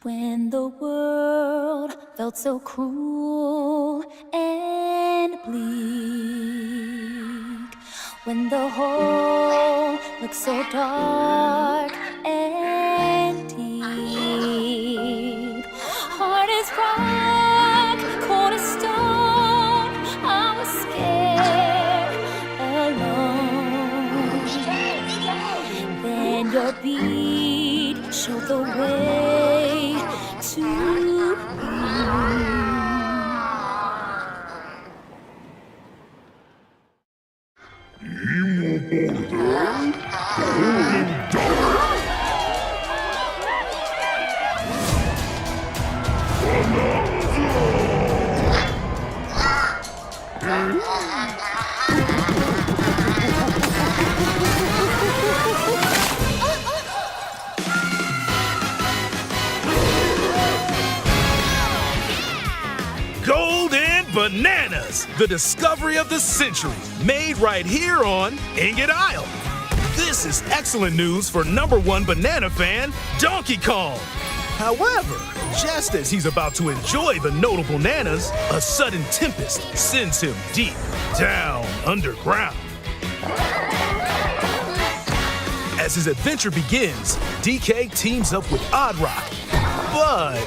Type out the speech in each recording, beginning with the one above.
When the world felt so cruel and bleak, when the hole looked so dark and deep, hard as rock, cold as stone, I was scared, alone. Then your beat showed the way to you. Bananas, the discovery of the century, made right here on Ingot Isle. This is excellent news for #1 banana fan, Donkey Kong. However, just as he's about to enjoy the notable bananas, a sudden tempest sends him deep down underground. As his adventure begins, DK teams up with Odd Rock, but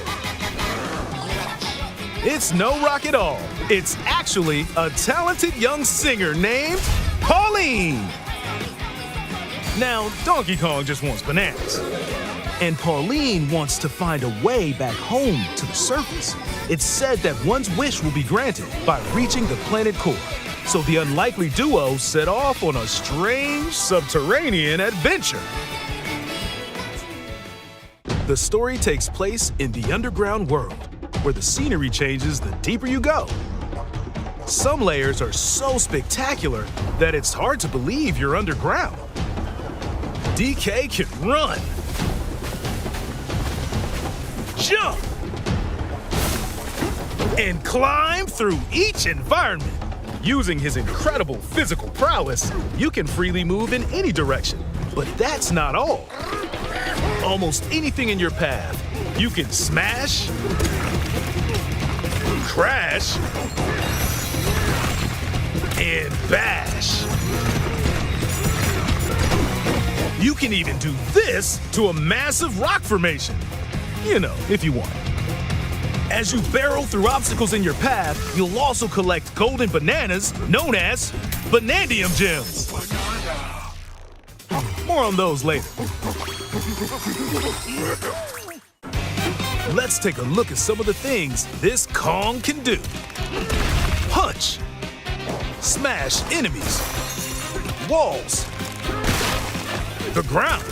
it's no rock at all. It's actually a talented young singer named Pauline. Now, Donkey Kong just wants bananas. And Pauline wants to find a way back home to the surface. It's said that one's wish will be granted by reaching the planet core. So the unlikely duo set off on a strange subterranean adventure. The story takes place in the underground world, where the scenery changes the deeper you go. Some layers are so spectacular that it's hard to believe you're underground. DK can run, jump, and climb through each environment. Using his incredible physical prowess, you can freely move in any direction. But that's not all. Almost anything in your path, you can smash, crash, and bash. You can even do this to a massive rock formation. You know, if you want. As you barrel through obstacles in your path, you'll also collect golden bananas known as Bananzian Gems. More on those later. Let's take a look at some of the things this Kong can do. Punch. Smash enemies. Walls. The ground.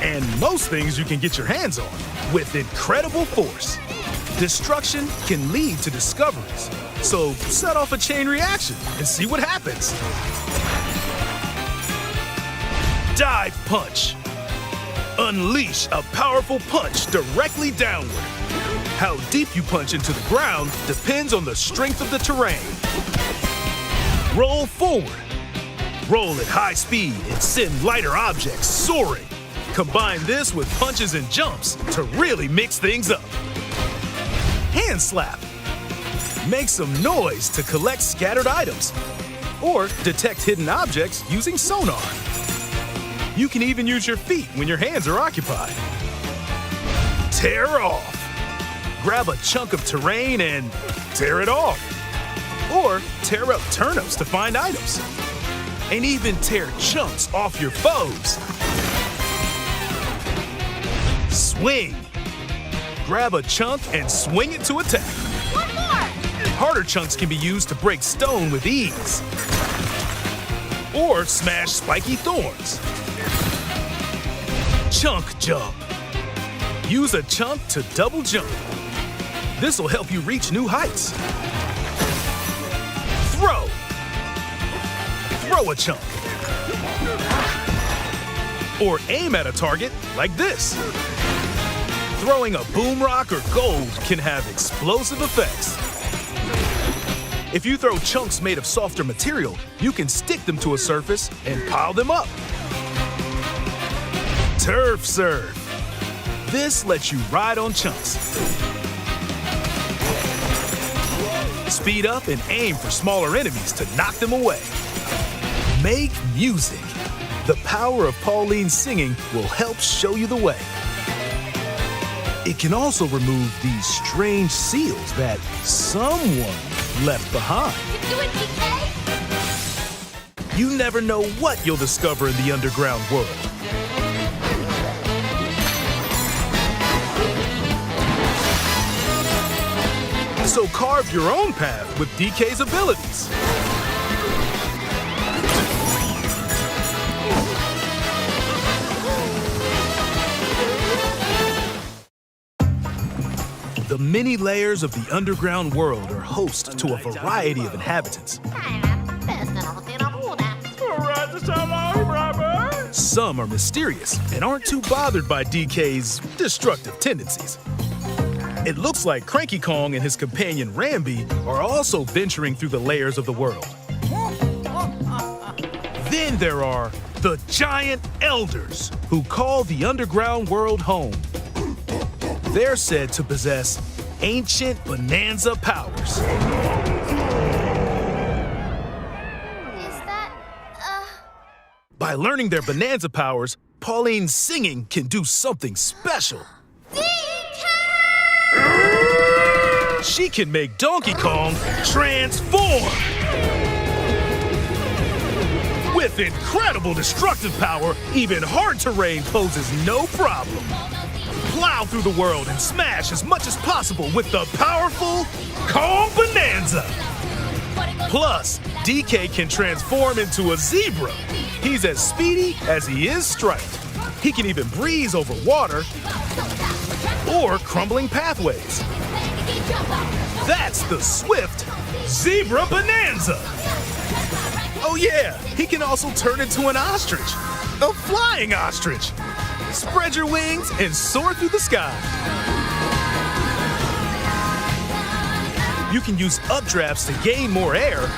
And most things you can get your hands on with incredible force. Destruction can lead to discoveries. So set off a chain reaction and see what happens. Dive punch. Unleash a powerful punch directly downward. How deep you punch into the ground depends on the strength of the terrain. Roll forward. Roll at high speed and send lighter objects soaring. Combine this with punches and jumps to really mix things up. Hand slap. Make some noise to collect scattered items. Or detect hidden objects using sonar. You can even use your feet when your hands are occupied. Tear off. Grab a chunk of terrain and tear it off. Or tear up turnips to find items. And even tear chunks off your foes. Swing. Grab a chunk and swing it to attack. One more! Harder chunks can be used to break stone with ease. Or smash spiky thorns. Chunk jump. Use a chunk to double jump. This will help you reach new heights. Throw. Throw a chunk. Or aim at a target like this. Throwing a boom rock or gold can have explosive effects. If you throw chunks made of softer material, you can stick them to a surface and pile them up. Turf serve. This lets you ride on chunks, speed up and aim for smaller enemies to knock them away. Make music. The power of Pauline's singing will help show you the way. It can also remove these strange seals that someone left behind. You do it, DK! You never know what you'll discover in the underground world. So carve your own path with DK's abilities. The many layers of the underground world are host to a variety of inhabitants. Some are mysterious and aren't too bothered by DK's destructive tendencies. It looks like Cranky Kong and his companion Rambi are also venturing through the layers of the world. Then there are the Giant Elders, who call the underground world home. They're said to possess ancient Bananza powers. By learning their Bananza powers, Pauline's singing can do something special. She can make Donkey Kong transform! With incredible destructive power, even hard terrain poses no problem. Plow through the world and smash as much as possible with the powerful Kong Bananza! Plus, DK can transform into a zebra. He's as speedy as he is striped. He can even breeze over water or crumbling pathways. That's the swift Zebra Bananza! Oh yeah, he can also turn into an ostrich. A flying ostrich. Spread your wings and soar through the sky. You can use updrafts to gain more air,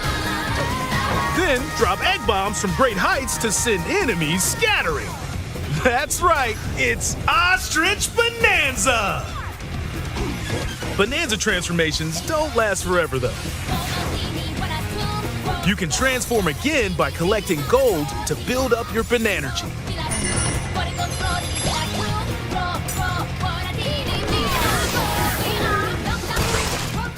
then drop egg bombs from great heights to send enemies scattering. That's right, it's Ostrich Bananza! Bananza transformations don't last forever though. You can transform again by collecting gold to build up your Banergy.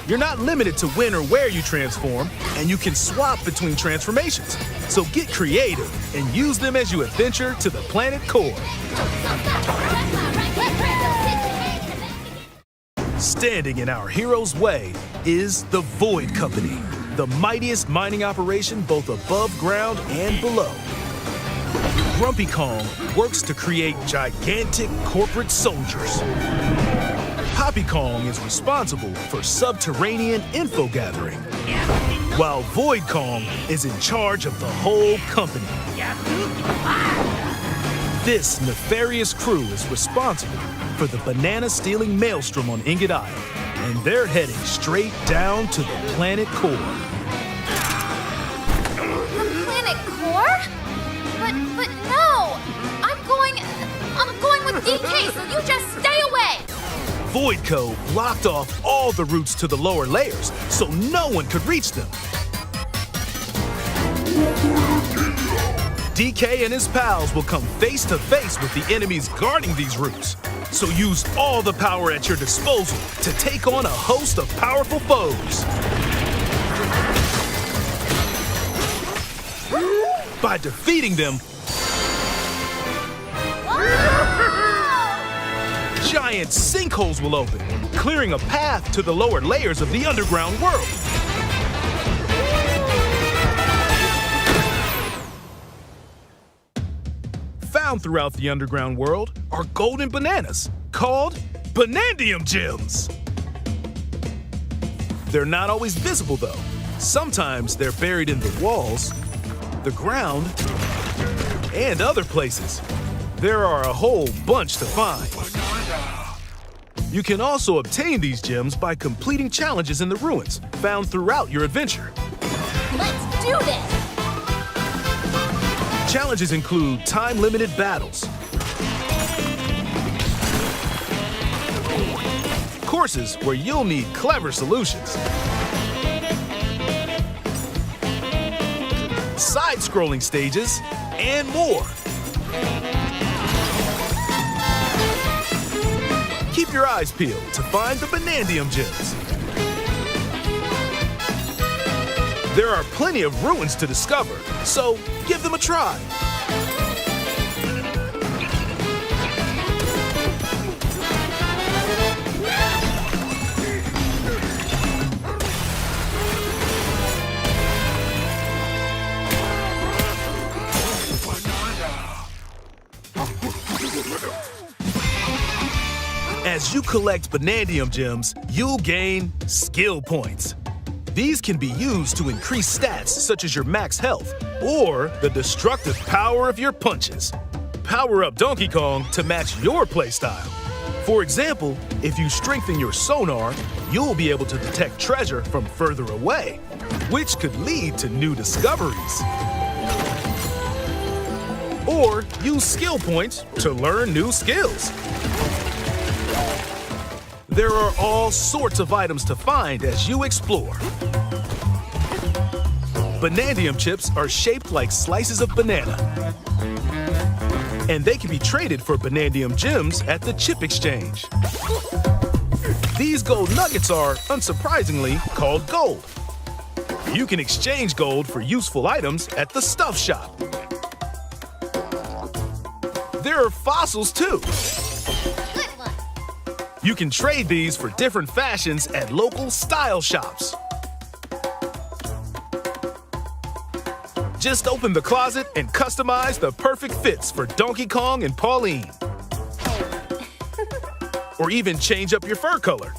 You're not limited to when or where you transform, and you can swap between transformations. So get creative and use them as you adventure to the planet core. Standing in our hero's way is the Void Company, the mightiest mining operation both above ground and below. Grumpy Kong works to create gigantic corporate soldiers. Poppy Kong is responsible for subterranean info gathering, while Void Kong is in charge of the whole company. This nefarious crew is responsible for the banana-stealing maelstrom on Ingot Isle, and they're heading straight down to the planet core. The planet core? But no! I'm going with DK, so you just stay away! Voidco blocked off all the routes to the lower layers, so no one could reach them. DK and his pals will come face to face with the enemies guarding these routes. So use all the power at your disposal to take on a host of powerful foes. By defeating them, giant sinkholes will open, clearing a path to the lower layers of the underground world. Found throughout the underground world are golden bananas called Bananzian Gems. They're not always visible though. Sometimes they're buried in the walls, the ground, and other places. There are a whole bunch to find. You can also obtain these gems by completing challenges in the ruins found throughout your adventure. Let's do this! Challenges include time-limited battles, courses where you'll need clever solutions. Side-scrolling stages, and more. Keep your eyes peeled to find the Bananzian Gems. There are plenty of ruins to discover, so give them a try. As you collect Bananzian Gems, you'll gain skill points. These can be used to increase stats such as your max health or the destructive power of your punches. Power up Donkey Kong to match your playstyle. For example, if you strengthen your sonar, you'll be able to detect treasure from further away, which could lead to new discoveries. Or use skill points to learn new skills. There are all sorts of items to find as you explore. Bananzian chips are shaped like slices of banana. And they can be traded for Bananzian Gems at the chip exchange. These gold nuggets are, unsurprisingly, called gold. You can exchange gold for useful items at the stuff shop. There are fossils too. You can trade these for different fashions at local style shops. Just open the closet and customize the perfect fits for Donkey Kong and Pauline. Or even change up your fur color.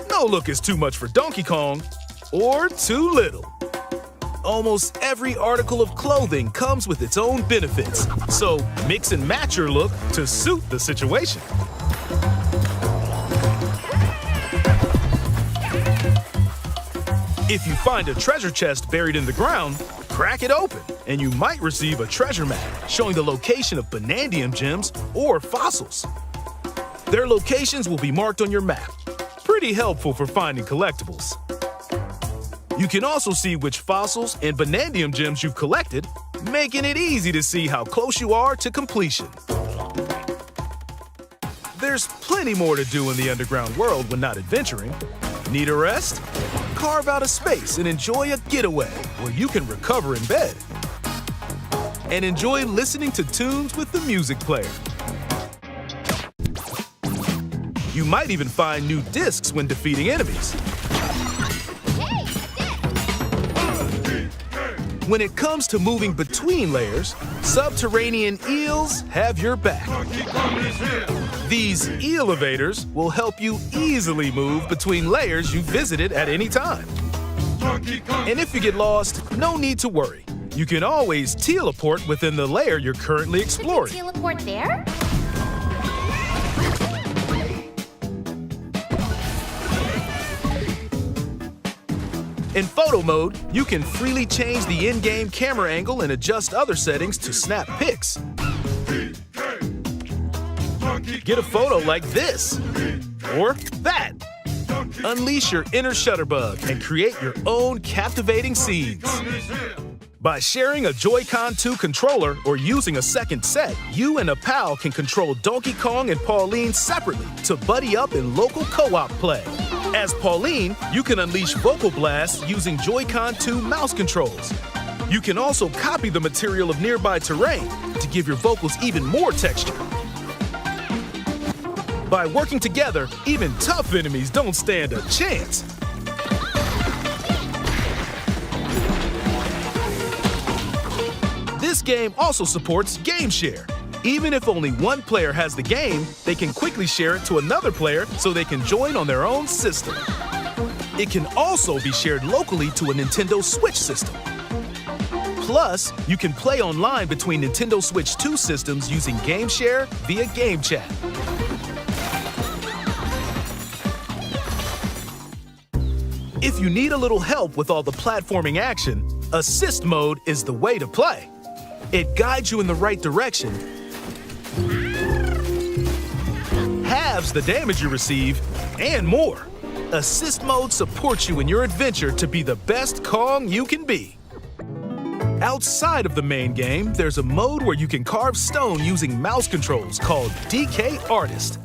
No look is too much for Donkey Kong, or too little. Almost every article of clothing comes with its own benefits, so mix and match your look to suit the situation. If you find a treasure chest buried in the ground, crack it open, and you might receive a treasure map showing the location of Bananzian Gems or fossils. Their locations will be marked on your map. Pretty helpful for finding collectibles. You can also see which fossils and Bananzian Gems you've collected, making it easy to see how close you are to completion. There's plenty more to do in the underground world when not adventuring. Need a rest? Carve out a space and enjoy a getaway where you can recover in bed. And enjoy listening to tunes with the music player. You might even find new discs when defeating enemies. When it comes to moving between layers, subterranean eels have your back. These elevators will help you easily move between layers you visited at any time. And if you get lost, no need to worry. You can always teleport within the layer you're currently exploring. Teleport there? In photo mode, you can freely change the in-game camera angle and adjust other settings to snap pics. Get a photo like this, or that. Unleash your inner shutterbug and create your own captivating scenes. By sharing a Joy-Con 2 controller or using a second set, you and a pal can control Donkey Kong and Pauline separately to buddy up in local co-op play. As Pauline, you can unleash vocal blasts using Joy-Con 2 mouse controls. You can also copy the material of nearby terrain to give your vocals even more texture. By working together, even tough enemies don't stand a chance. This game also supports Game Share. Even if only one player has the game, they can quickly share it to another player so they can join on their own system. It can also be shared locally to a Nintendo Switch system. Plus, you can play online between Nintendo Switch 2 systems using Game Share via Game Chat. If you need a little help with all the platforming action, Assist Mode is the way to play. It guides you in the right direction, halves the damage you receive, and more. Assist mode supports you in your adventure to be the best Kong you can be. Outside of the main game, there's a mode where you can carve stone using mouse controls called DK Artist.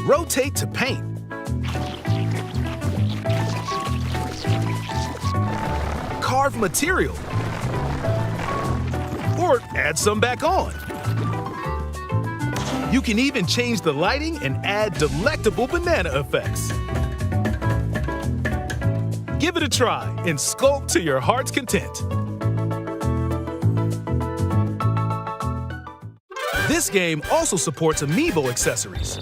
Rotate to paint. Carve material. Or add some back on. You can even change the lighting and add delectable banana effects. Give it a try and sculpt to your heart's content. This game also supports amiibo accessories.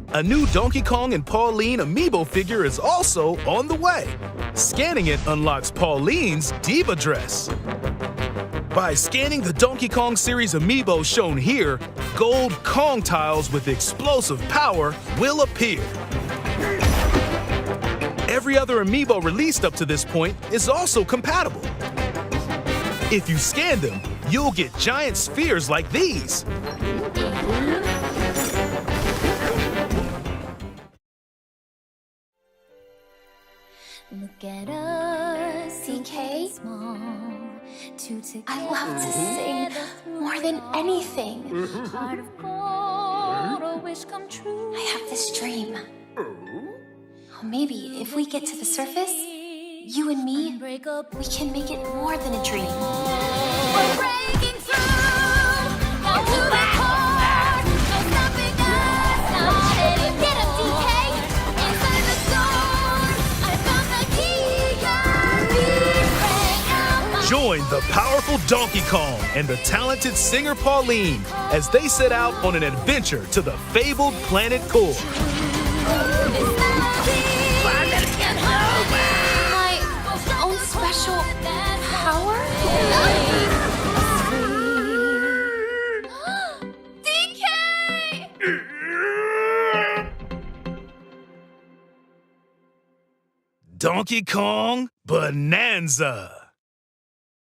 A new Donkey Kong and Pauline amiibo figure is also on the way. Scanning it unlocks Pauline's diva dress. By scanning the Donkey Kong series amiibo shown here, gold Kong tiles with explosive power will appear. Every other amiibo released up to this point is also compatible. If you scan them, you'll get giant spheres like these. Look at us, DK? small. I love to sing more than anything. Heart of gold, a wish come true. I have this dream. Oh, maybe if we get to the surface, you and me, we can make it more than a dream. We're breaking through, down to the core. No stopping us, not anymore. Get him, DK! Inside the storm, I found the key. Your Join the powerful Donkey Kong and the talented singer Pauline as they set out on an adventure to the fabled planet core. My own special power? DK! Donkey Kong Bananza.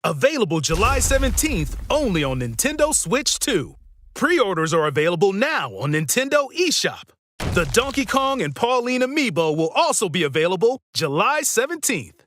Available July 17th only on Nintendo Switch 2. Pre-orders are available now on Nintendo eShop. The Donkey Kong and Pauline amiibo will also be available July 17th.